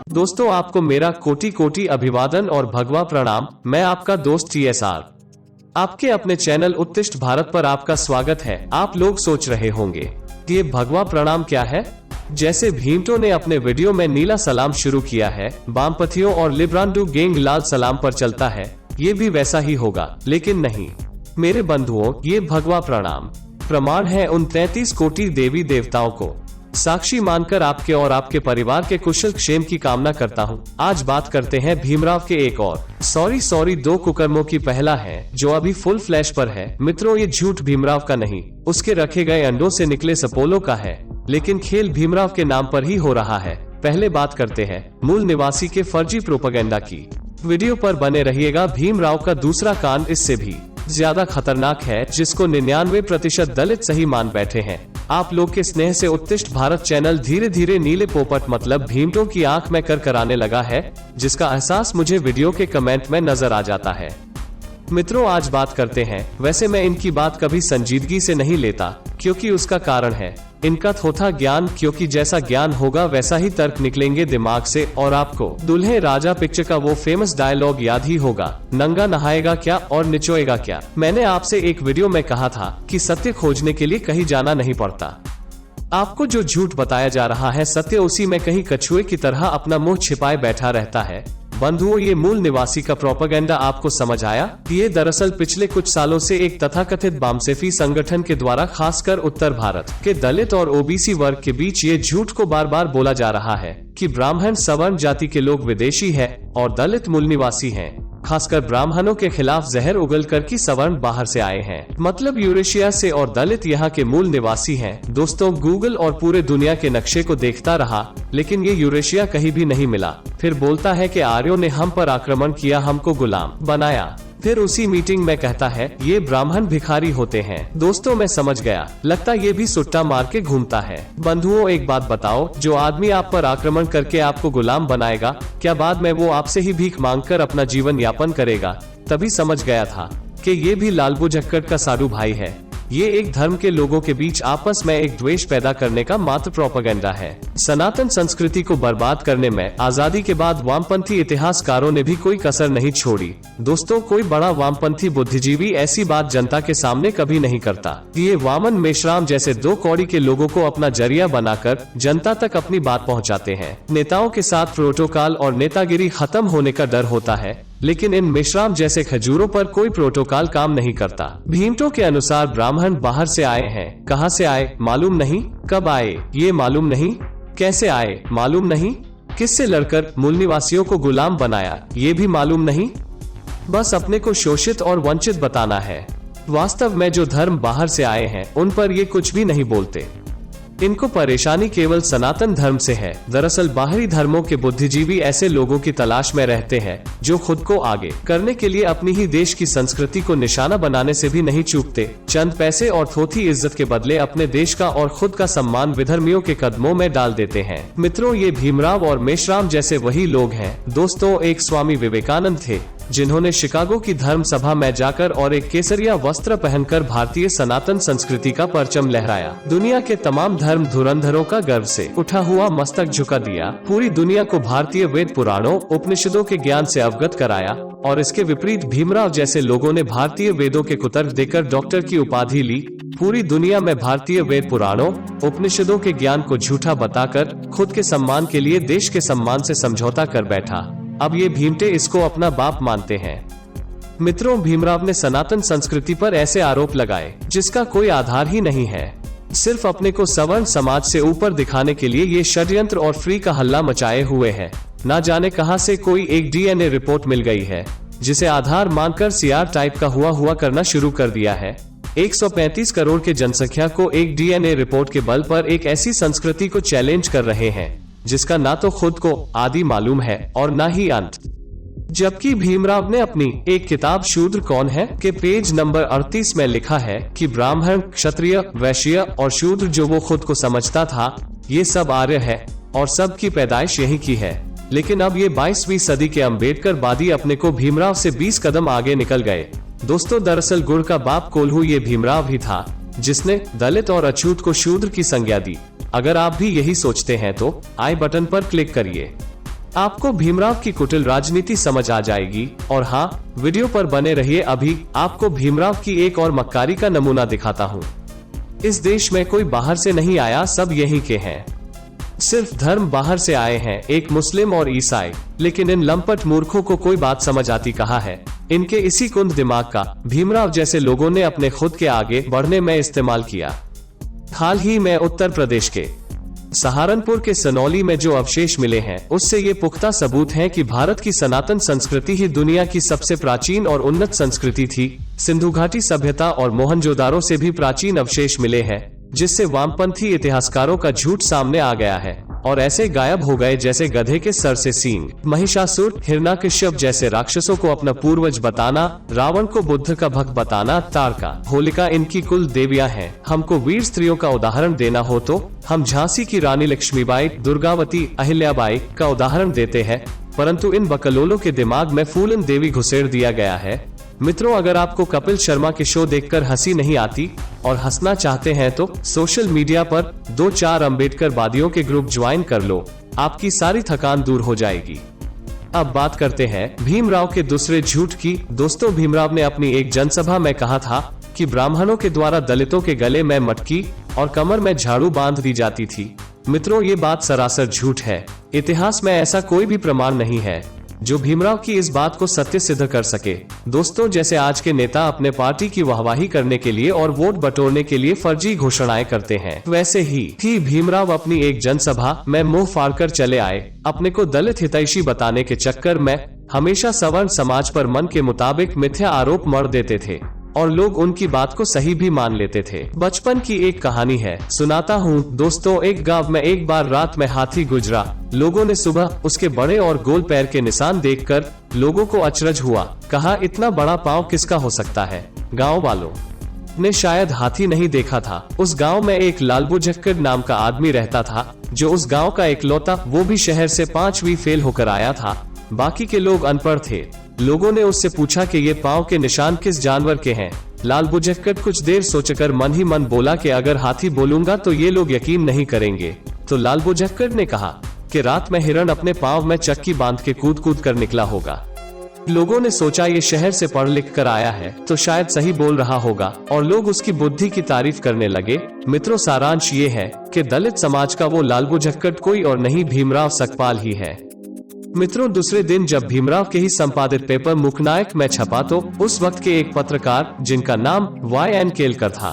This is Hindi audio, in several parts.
दोस्तों आपको मेरा कोटि कोटि अभिवादन और भगवा प्रणाम। मैं आपका दोस्त TSR आपके अपने चैनल उत्तिष्ठ भारत पर आपका स्वागत है। आप लोग सोच रहे होंगे कि ये भगवा प्रणाम क्या है। जैसे भीमटो ने अपने वीडियो में नीला सलाम शुरू किया है, वामपंथियों और लिब्रांडू गैंग लाल सलाम पर चलता है, ये भी वैसा ही होगा। लेकिन नहीं मेरे बंधुओं, ये भगवा प्रणाम प्रमाण है उन 33 कोटि देवी देवताओं को साक्षी मानकर आपके और आपके परिवार के कुशल क्षेम की कामना करता हूँ। आज बात करते हैं भीमराव के एक और सॉरी 2 कुकर्मों की। पहला है जो अभी फुल फ्लैश पर है। मित्रों, ये झूठ भीमराव का नहीं, उसके रखे गए अंडों से निकले सपोलों का है, लेकिन खेल भीमराव के नाम पर ही हो रहा है। पहले बात करते हैं मूल निवासी के फर्जी प्रोपेगेंडा की। वीडियो पर बने रहिएगा। भीमराव का दूसरा कांड इससे भी ज्यादा खतरनाक है, जिसको 99% दलित सही मान बैठे हैं। आप लोग के स्नेह से उत्तिष्ठ भारत चैनल धीरे धीरे नीले पोपट मतलब भीमटो की आंख में कर कराने लगा है, जिसका एहसास मुझे वीडियो के कमेंट में नजर आ जाता है। मित्रों, आज बात करते हैं। वैसे मैं इनकी बात कभी संजीदगी से नहीं लेता, क्योंकि उसका कारण है इनका थोथा ज्ञान। क्योंकि जैसा ज्ञान होगा वैसा ही तर्क निकलेंगे दिमाग से, और आपको दुल्हे राजा पिक्चर का वो फेमस डायलॉग याद ही होगा, नंगा नहाएगा क्या और निचोएगा क्या। मैंने आपसे एक वीडियो में कहा था कि सत्य खोजने के लिए कहीं जाना नहीं पड़ता। आपको जो झूठ बताया जा रहा है, सत्य उसी में कहीं कछुए की तरह अपना मुंह छिपाए बैठा रहता है। बंधुओं, ये मूल निवासी का प्रोपेगेंडा आपको समझ आया? ये दरअसल पिछले कुछ सालों से एक तथाकथित वामसेफी संगठन के द्वारा खासकर उत्तर भारत के दलित और OBC वर्ग के बीच ये झूठ को बार बार बोला जा रहा है कि ब्राह्मण सवर्ण जाति के लोग विदेशी है और दलित मूल निवासी हैं। खासकर ब्राह्मणों के खिलाफ जहर उगल कर कि सवर्ण बाहर से आए हैं, मतलब यूरेशिया से, और दलित यहाँ के मूल निवासी हैं। दोस्तों, गूगल और पूरे दुनिया के नक्शे को देखता रहा, लेकिन ये यूरेशिया कहीं भी नहीं मिला। फिर बोलता है कि आर्यों ने हम पर आक्रमण किया, हमको गुलाम बनाया। फिर उसी मीटिंग में कहता है ये ब्राह्मण भिखारी होते हैं। दोस्तों, मैं समझ गया, लगता ये भी सुट्टा मार के घूमता है। बंधुओं, एक बात बताओ, जो आदमी आप पर आक्रमण करके आपको गुलाम बनाएगा, क्या बाद में वो आपसे ही भीख मांगकर अपना जीवन यापन करेगा? तभी समझ गया था कि ये भी लालबू झक्कड़ का साधु भाई है। ये एक धर्म के लोगों के बीच आपस में एक द्वेष पैदा करने का मात्र प्रोपेगेंडा है। सनातन संस्कृति को बर्बाद करने में आजादी के बाद वामपंथी इतिहासकारों ने भी कोई कसर नहीं छोड़ी। दोस्तों, कोई बड़ा वामपंथी बुद्धिजीवी ऐसी बात जनता के सामने कभी नहीं करता। ये वामन मेश्राम जैसे 2 कौड़ी के लोगों को अपना जरिया बनाकर जनता तक अपनी बात पहुँचाते हैं। नेताओं के साथ प्रोटोकॉल और नेतागिरी खत्म होने का डर होता है, लेकिन इन मेश्राम जैसे खजूरों पर कोई प्रोटोकॉल काम नहीं करता। भीमटो के अनुसार ब्राह्मण बाहर से आए हैं। कहां से आए मालूम नहीं, कब आए ये मालूम नहीं, कैसे आए मालूम नहीं, किससे लड़कर मूल निवासियों को गुलाम बनाया ये भी मालूम नहीं। बस अपने को शोषित और वंचित बताना है। वास्तव में जो धर्म बाहर से आए हैं उन पर ये कुछ भी नहीं बोलते। इनको परेशानी केवल सनातन धर्म से है। दरअसल बाहरी धर्मों के बुद्धिजीवी ऐसे लोगों की तलाश में रहते हैं जो खुद को आगे करने के लिए अपनी ही देश की संस्कृति को निशाना बनाने से भी नहीं चूकते। चंद पैसे और थोथी इज्जत के बदले अपने देश का और खुद का सम्मान विधर्मियों के कदमों में डाल देते हैं। मित्रों, ये भीमराव और मेश्राम जैसे वही लोग हैं। दोस्तों, एक स्वामी विवेकानंद थे जिन्होंने शिकागो की धर्म सभा में जाकर और एक केसरिया वस्त्र पहनकर भारतीय सनातन संस्कृति का परचम लहराया। दुनिया के तमाम धर्म धुरंधरों का गर्व से उठा हुआ मस्तक झुका दिया। पूरी दुनिया को भारतीय वेद पुराणों उपनिषदों के ज्ञान से अवगत कराया। और इसके विपरीत भीमराव जैसे लोगों ने भारतीय वेदों के कुतर्क देकर डॉक्टर की उपाधि ली। पूरी दुनिया में भारतीय वेद पुराणों उपनिषदों के ज्ञान को झूठा बताकर खुद के सम्मान के लिए देश के सम्मान से समझौता कर बैठा। अब ये भीमटे इसको अपना बाप मानते हैं। मित्रों, भीमराव ने सनातन संस्कृति पर ऐसे आरोप लगाए जिसका कोई आधार ही नहीं है। सिर्फ अपने को सवर्ण समाज से ऊपर दिखाने के लिए ये षड्यंत्र और फ्री का हल्ला मचाए हुए है। ना जाने कहां से कोई एक DNA रिपोर्ट मिल गई है, जिसे आधार मानकर CR टाइप का हुआ करना शुरू कर दिया है। 135 करोड़ के जनसंख्या को एक DNA रिपोर्ट के बल पर एक ऐसी संस्कृति को चैलेंज कर रहे हैं जिसका ना तो खुद को आदि मालूम है और ना ही अंत। जबकि भीमराव ने अपनी एक किताब शूद्र कौन है के पेज नंबर 38 में लिखा है कि ब्राह्मण, क्षत्रिय, वैश्य और शूद्र जो वो खुद को समझता था, ये सब आर्य है और सब की पैदाइश यही की है। लेकिन अब ये 22वीं सदी के अम्बेडकर वादी अपने को भीमराव से 20 कदम आगे निकल गए। दोस्तों, दरअसल गुड़ का बाप कोल्हू ये भीमराव ही था जिसने दलित और अछूत को शूद्र की संज्ञा दी। अगर आप भी यही सोचते हैं तो आई बटन पर क्लिक करिए। आपको भीमराव की कुटिल राजनीति समझ आ जाएगी। और हाँ, वीडियो पर बने रहिए, अभी आपको भीमराव की एक और मक्कारी का नमूना दिखाता हूँ। इस देश में कोई बाहर से नहीं आया, सब यहीं के हैं। सिर्फ धर्म बाहर से आए हैं, एक मुस्लिम और ईसाई। लेकिन इन लंपट मूर्खों को कोई बात समझ आती कहाँ है। इनके इसी कुंद दिमाग का भीमराव जैसे लोगों ने अपने खुद के आगे बढ़ने में इस्तेमाल किया। हाल ही में उत्तर प्रदेश के सहारनपुर के सनौली में जो अवशेष मिले हैं, उससे ये पुख्ता सबूत है कि भारत की सनातन संस्कृति ही दुनिया की सबसे प्राचीन और उन्नत संस्कृति थी। सिंधु घाटी सभ्यता और मोहनजोदारो से भी प्राचीन अवशेष मिले हैं, जिससे वामपंथी इतिहासकारों का झूठ सामने आ गया है और ऐसे गायब हो गए जैसे गधे के सर से सींग। महिषासुर, हिरण्यकश्यप जैसे राक्षसों को अपना पूर्वज बताना, रावण को बुद्ध का भक्त बताना, तारका, होलिका इनकी कुल देवियां हैं। हमको वीर स्त्रियों का उदाहरण देना हो तो हम झांसी की रानी लक्ष्मीबाई, दुर्गावती, अहिल्याबाई का उदाहरण देते हैं, परंतु इन बकलोलों के दिमाग में फूलन देवी घुसेड़ दिया गया है। मित्रों, अगर आपको कपिल शर्मा के शो देखकर हंसी नहीं आती और हंसना चाहते हैं तो सोशल मीडिया पर 2-4 अम्बेडकर वादियों के ग्रुप ज्वाइन कर लो, आपकी सारी थकान दूर हो जाएगी। अब बात करते हैं भीमराव के दूसरे झूठ की। दोस्तों, भीमराव ने अपनी एक जनसभा में कहा था कि ब्राह्मणों के द्वारा दलितों के गले में मटकी और कमर में झाड़ू बांध दी जाती थी। मित्रों, ये बात सरासर झूठ है। इतिहास में ऐसा कोई भी प्रमाण नहीं है जो भीमराव की इस बात को सत्य सिद्ध कर सके। दोस्तों, जैसे आज के नेता अपने पार्टी की वाहवाही करने के लिए और वोट बटोरने के लिए फर्जी घोषणाएं करते हैं, वैसे ही भीमराव अपनी एक जनसभा में मुंह फाड़कर चले आए। अपने को दलित हितैषी बताने के चक्कर में हमेशा सवर्ण समाज पर मन के मुताबिक मिथ्या आरोप मढ़ देते थे और लोग उनकी बात को सही भी मान लेते थे। बचपन की एक कहानी है, सुनाता हूँ। दोस्तों, एक गांव में एक बार रात में हाथी गुजरा। लोगों ने सुबह उसके बड़े और गोल पैर के निशान देखकर लोगों को अचरज हुआ। कहा, इतना बड़ा पांव किसका हो सकता है? गांव वालों ने शायद हाथी नहीं देखा था। उस गांव में एक लालबुझक्कड़ नाम का आदमी रहता था, जो उस गांव का इकलौता, वो भी शहर से 5वीं फेल होकर आया था। बाकी के लोग अनपढ़ थे। लोगों ने उससे पूछा कि ये पांव के निशान किस जानवर के हैं। लालबुझक्कड़ कुछ देर सोचकर मन ही मन बोला कि अगर हाथी बोलूंगा तो ये लोग यकीन नहीं करेंगे। तो लालबुझक्कड़ ने कहा कि रात में हिरण अपने पांव में चक्की बांध के कूद कूद कर निकला होगा। लोगों ने सोचा ये शहर से पढ़ लिख कर आया है तो शायद सही बोल रहा होगा और लोग उसकी बुद्धि की तारीफ करने लगे। मित्रों, सारांश ये है कि दलित समाज का वो लालबुझक्कड़ कोई और नहीं, भीमराव सकपाल ही है। मित्रों, दूसरे दिन जब भीमराव के ही संपादित पेपर मुकनायक में छपा तो उस वक्त के एक पत्रकार, जिनका नाम YN केलकर था,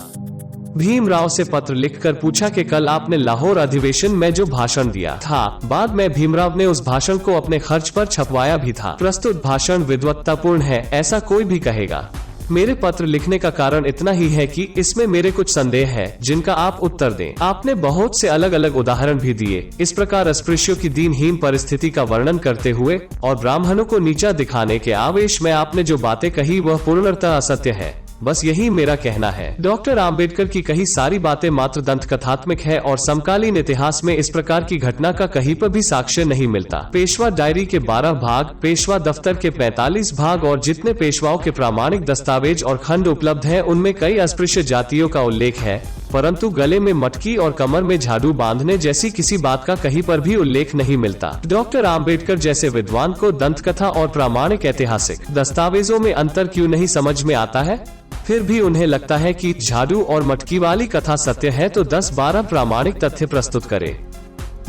भीमराव से पत्र लिखकर पूछा कि कल आपने लाहौर अधिवेशन में जो भाषण दिया था, बाद में भीमराव ने उस भाषण को अपने खर्च पर छपवाया भी था। प्रस्तुत भाषण विद्वत्तापूर्ण है, ऐसा कोई भी कहेगा। मेरे पत्र लिखने का कारण इतना ही है कि इसमें मेरे कुछ संदेह है जिनका आप उत्तर दें। आपने बहुत से अलग अलग उदाहरण भी दिए। इस प्रकार अस्पृश्यों की दीनहीन परिस्थिति का वर्णन करते हुए और ब्राह्मणों को नीचा दिखाने के आवेश में आपने जो बातें कही वह पूर्णतः असत्य है। बस यही मेरा कहना है। डॉक्टर आम्बेडकर की कही सारी बातें मात्र दंत कथात्मक है और समकालीन इतिहास में इस प्रकार की घटना का कहीं पर भी साक्ष्य नहीं मिलता। पेशवा डायरी के 12 भाग, पेशवा दफ्तर के 45 भाग और जितने पेशवाओं के प्रामाणिक दस्तावेज और खंड उपलब्ध हैं, उनमें कई अस्पृश्य जातियों का उल्लेख है, परंतु गले में मटकी और कमर में झाड़ू बांधने जैसी किसी बात का कहीं पर भी उल्लेख नहीं मिलता। डॉक्टर आम्बेडकर जैसे विद्वान को दंत कथा और प्रामाणिक ऐतिहासिक दस्तावेजों में अंतर क्यों नहीं समझ में आता है? फिर भी उन्हें लगता है कि झाड़ू और मटकी वाली कथा सत्य है तो 10-12 प्रामाणिक तथ्य प्रस्तुत करे।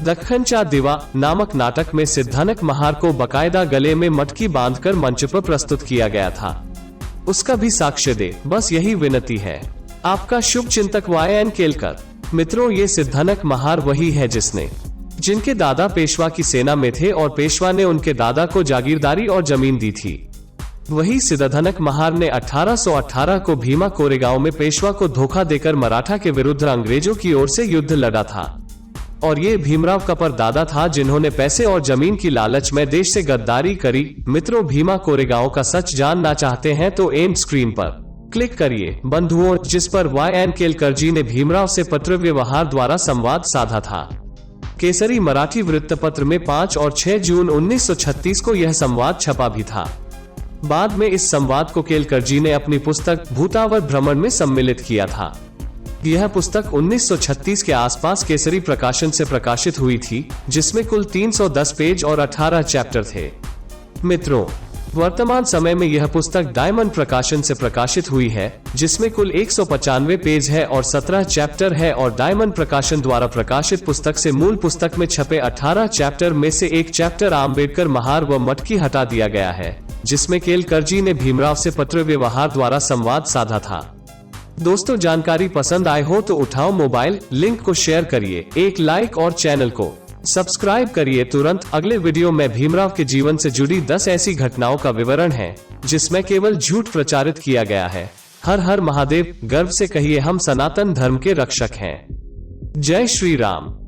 दक्खन चा दिवा नामक नाटक में सिद्धनक महार को बकायदा गले में मटकी बांधकर मंच पर प्रस्तुत किया गया था, उसका भी साक्ष्य दे। बस यही विनती है। आपका शुभ चिंतक YN केलकर। मित्रों, ये सिद्धनक महार वही है जिनके दादा पेशवा की सेना में थे और पेशवा ने उनके दादा को जागीरदारी और जमीन दी थी। वही सिद्धनक महार ने 1818 को भीमा कोरेगांव में पेशवा को धोखा देकर मराठा के विरुद्ध अंग्रेजों की ओर से युद्ध लड़ा था। और ये भीमराव का परदादा था जिन्होंने पैसे और जमीन की लालच में देश से गद्दारी करी। मित्रों, भीमा कोरेगांव का सच जानना चाहते हैं तो एंड स्क्रीन पर क्लिक करिए। बंधुओं, जिस पर YN केलकर जी ने भीमराव से पत्र व्यवहार द्वारा संवाद साधा था। केसरी मराठी वृत्तपत्र में 5 और 6 जून 1936 को यह संवाद छपा भी था। बाद में इस संवाद को केलकर जी ने अपनी पुस्तक भूतावर भ्रमण में सम्मिलित किया था। यह पुस्तक 1936 के आसपास केसरी प्रकाशन से प्रकाशित हुई थी, जिसमें कुल 310 पेज और 18 चैप्टर थे। मित्रों, वर्तमान समय में यह पुस्तक डायमंड प्रकाशन से प्रकाशित हुई है, जिसमें कुल 195 पेज है और 17 चैप्टर है और डायमंड प्रकाशन द्वारा प्रकाशित पुस्तक से मूल पुस्तक में छपे 18 चैप्टर में से एक चैप्टर आम्बेडकर महार व मटकी हटा दिया गया है, जिसमें केलकरजी ने भीमराव से पत्र व्यवहार द्वारा संवाद साधा था। दोस्तों, जानकारी पसंद आए हो तो उठाओ मोबाइल, लिंक को शेयर करिए, एक लाइक और चैनल को सब्सक्राइब करिए। तुरंत अगले वीडियो में भीमराव के जीवन से जुड़ी 10 ऐसी घटनाओं का विवरण है जिसमें केवल झूठ प्रचारित किया गया है। हर हर महादेव, गर्व से कहिए हम सनातन धर्म के रक्षक हैं। जय श्री राम।